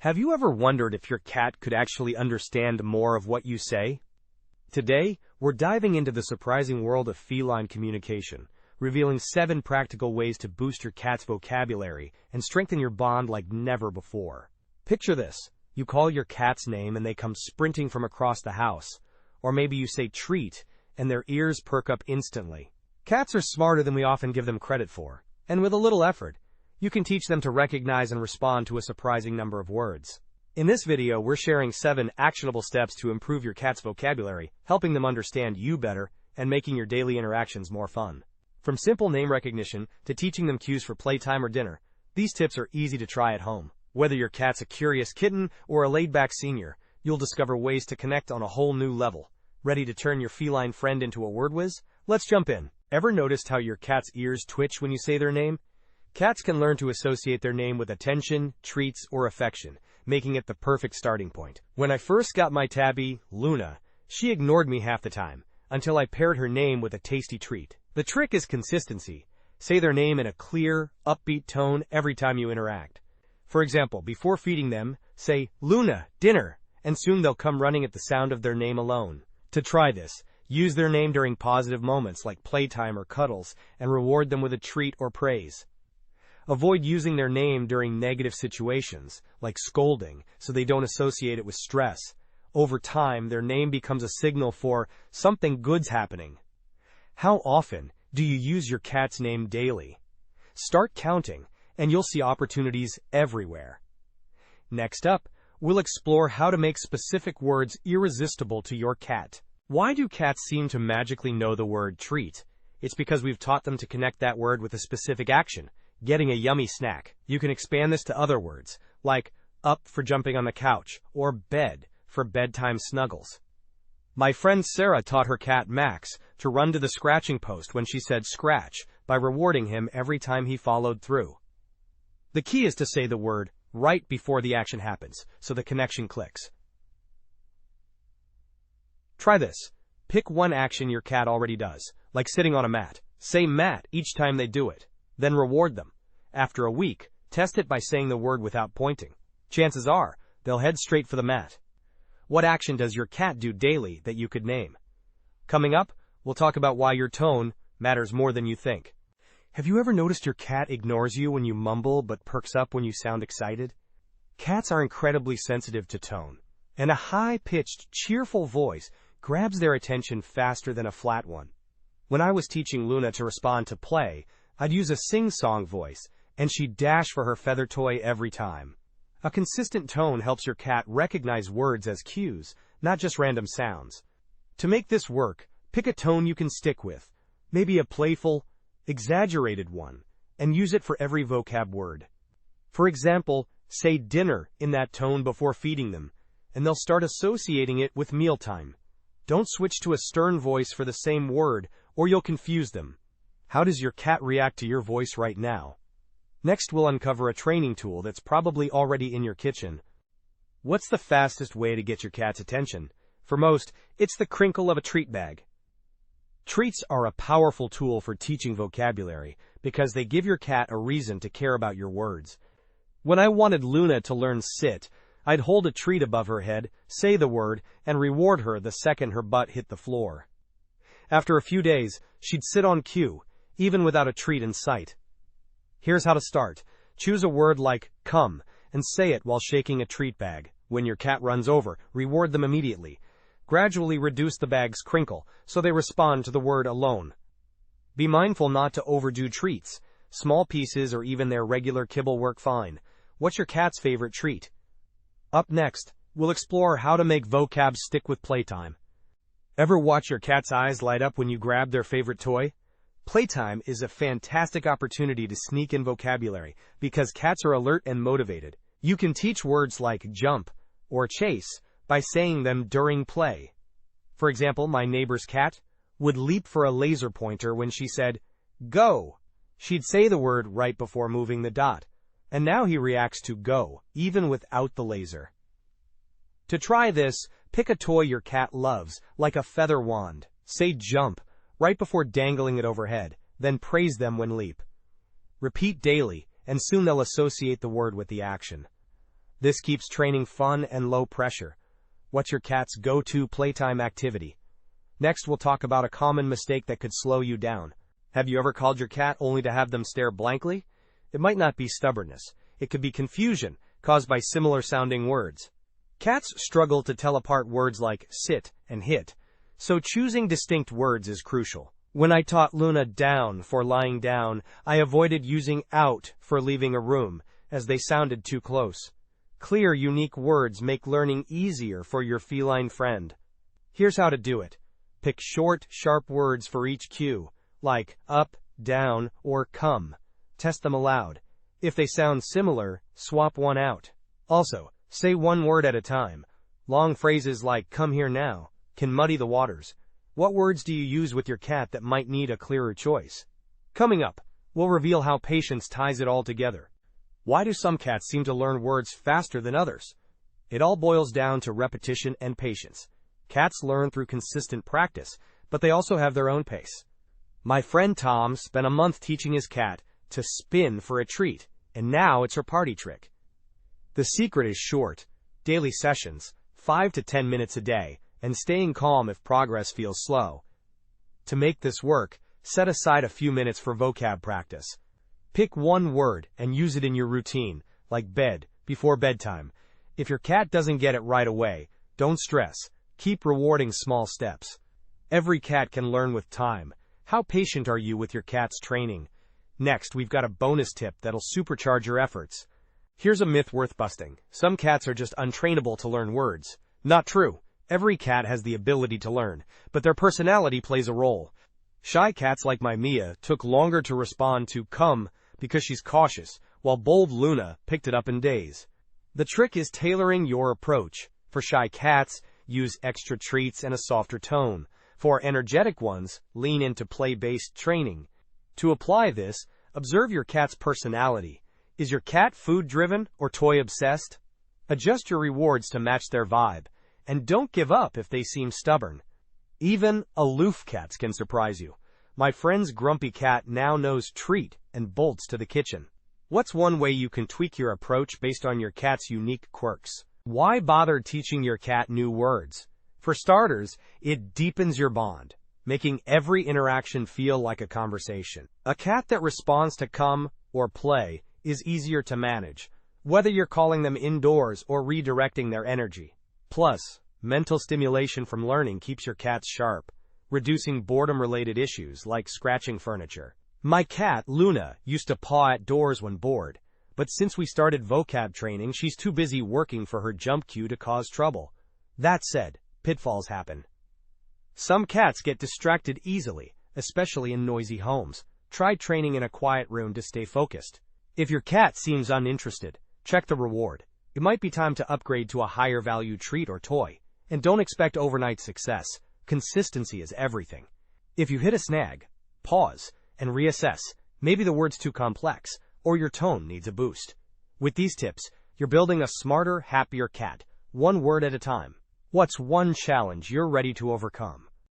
Have you ever wondered if your cat could actually understand more of what you say? Today, we're diving into the surprising world of feline communication, revealing 7 practical ways to boost your cat's vocabulary and strengthen your bond like never before. Picture this. You call your cat's name and they come sprinting from across the house. Or maybe you say treat and their ears perk up instantly. Cats are smarter than we often give them credit for, and with a little effort, you can teach them to recognize and respond to a surprising number of words. In this video, we're sharing 7 actionable steps to improve your cat's vocabulary, helping them understand you better and making your daily interactions more fun. From simple name recognition to teaching them cues for playtime or dinner, these tips are easy to try at home. Whether your cat's a curious kitten or a laid-back senior, you'll discover ways to connect on a whole new level. Ready to turn your feline friend into a word whiz? Let's jump in. Ever noticed how your cat's ears twitch when you say their name? Cats can learn to associate their name with attention, treats, or affection, making it the perfect starting point. When I first got my tabby, Luna, she ignored me half the time, until I paired her name with a tasty treat. The trick is consistency. Say their name in a clear, upbeat tone every time you interact. For example, before feeding them, say, "Luna, dinner," and soon they'll come running at the sound of their name alone. To try this, use their name during positive moments like playtime or cuddles, and reward them with a treat or praise. Avoid using their name during negative situations, like scolding, so they don't associate it with stress. Over time, their name becomes a signal for something good's happening. How often do you use your cat's name daily? Start counting, and you'll see opportunities everywhere. Next up, we'll explore how to make specific words irresistible to your cat. Why do cats seem to magically know the word treat? It's because we've taught them to connect that word with a specific action. Getting a yummy snack. You can expand this to other words, like up for jumping on the couch, or bed for bedtime snuggles. My friend Sarah taught her cat Max to run to the scratching post when she said scratch by rewarding him every time he followed through. The key is to say the word right before the action happens, so the connection clicks. Try this. Pick one action your cat already does, like sitting on a mat. Say mat each time they do it. Then reward them. After a week, test it by saying the word without pointing. Chances are, they'll head straight for the mat. What action does your cat do daily that you could name? Coming up, we'll talk about why your tone matters more than you think. Have you ever noticed your cat ignores you when you mumble but perks up when you sound excited? Cats are incredibly sensitive to tone, and a high-pitched, cheerful voice grabs their attention faster than a flat one. When I was teaching Luna to respond to play, I'd use a sing-song voice, and she'd dash for her feather toy every time. A consistent tone helps your cat recognize words as cues, not just random sounds. To make this work, pick a tone you can stick with, maybe a playful, exaggerated one, and use it for every vocab word. For example, say dinner in that tone before feeding them, and they'll start associating it with mealtime. Don't switch to a stern voice for the same word, or you'll confuse them. How does your cat react to your voice right now? Next, we'll uncover a training tool that's probably already in your kitchen. What's the fastest way to get your cat's attention? For most, it's the crinkle of a treat bag. Treats are a powerful tool for teaching vocabulary because they give your cat a reason to care about your words. When I wanted Luna to learn sit, I'd hold a treat above her head, say the word, and reward her the second her butt hit the floor. After a few days, she'd sit on cue, even without a treat in sight. Here's how to start. Choose a word like come and say it while shaking a treat bag. When your cat runs over, reward them immediately. Gradually reduce the bag's crinkle so they respond to the word alone. Be mindful not to overdo treats. Small pieces or even their regular kibble work fine. What's your cat's favorite treat? Up next, we'll explore how to make vocab stick with playtime. Ever watch your cat's eyes light up when you grab their favorite toy? Playtime is a fantastic opportunity to sneak in vocabulary because cats are alert and motivated. You can teach words like jump or chase by saying them during play. For example, my neighbor's cat would leap for a laser pointer when she said, go. She'd say the word right before moving the dot, and now he reacts to go, even without the laser. To try this, pick a toy your cat loves, like a feather wand. Say jump right before dangling it overhead, then praise them when leap. Repeat daily, and soon they'll associate the word with the action. This keeps training fun and low pressure. What's your cat's go-to playtime activity? Next, we'll talk about a common mistake that could slow you down. Have you ever called your cat only to have them stare blankly? It might not be stubbornness. It could be confusion caused by similar-sounding words. Cats struggle to tell apart words like sit and hit, so choosing distinct words is crucial. When I taught Luna down for lying down, I avoided using out for leaving a room, as they sounded too close. Clear, unique words make learning easier for your feline friend. Here's how to do it. Pick short, sharp words for each cue, like up, down, or come. Test them aloud. If they sound similar, swap one out. Also, say one word at a time. Long phrases like come here now can muddy the waters. What words do you use with your cat that might need a clearer choice? Coming up, we'll reveal how patience ties it all together. Why do some cats seem to learn words faster than others? It all boils down to repetition and patience. Cats learn through consistent practice, but they also have their own pace. My friend Tom spent a month teaching his cat to spin for a treat, and now it's her party trick. The secret is short, daily sessions, 5 to 10 minutes a day, and staying calm if progress feels slow. To make this work, set aside a few minutes for vocab practice. Pick one word and use it in your routine, like bed, before bedtime. If your cat doesn't get it right away, don't stress. Keep rewarding small steps. Every cat can learn with time. How patient are you with your cat's training? Next, we've got a bonus tip that'll supercharge your efforts. Here's a myth worth busting. Some cats are just untrainable to learn words. Not true. Every cat has the ability to learn, but their personality plays a role. Shy cats like my Mia took longer to respond to come because she's cautious, while bold Luna picked it up in days. The trick is tailoring your approach. For shy cats, use extra treats and a softer tone. For energetic ones, lean into play-based training. To apply this, observe your cat's personality. Is your cat food-driven or toy-obsessed? Adjust your rewards to match their vibe, and don't give up if they seem stubborn. Even aloof cats can surprise you. My friend's grumpy cat now knows treat and bolts to the kitchen. What's one way you can tweak your approach based on your cat's unique quirks? Why bother teaching your cat new words? For starters, it deepens your bond, making every interaction feel like a conversation. A cat that responds to come or play is easier to manage, whether you're calling them indoors or redirecting their energy. Plus, mental stimulation from learning keeps your cats sharp, reducing boredom-related issues like scratching furniture. My cat, Luna, used to paw at doors when bored, but since we started vocab training, she's too busy working for her jump cue to cause trouble. That said, pitfalls happen. Some cats get distracted easily, especially in noisy homes. Try training in a quiet room to stay focused. If your cat seems uninterested, check the reward. It might be time to upgrade to a higher value treat or toy. And don't expect overnight success. Consistency is everything. If you hit a snag, pause and reassess. Maybe the word's too complex, or your tone needs a boost. With these tips, you're building a smarter, happier cat, one word at a time. What's one challenge you're ready to overcome?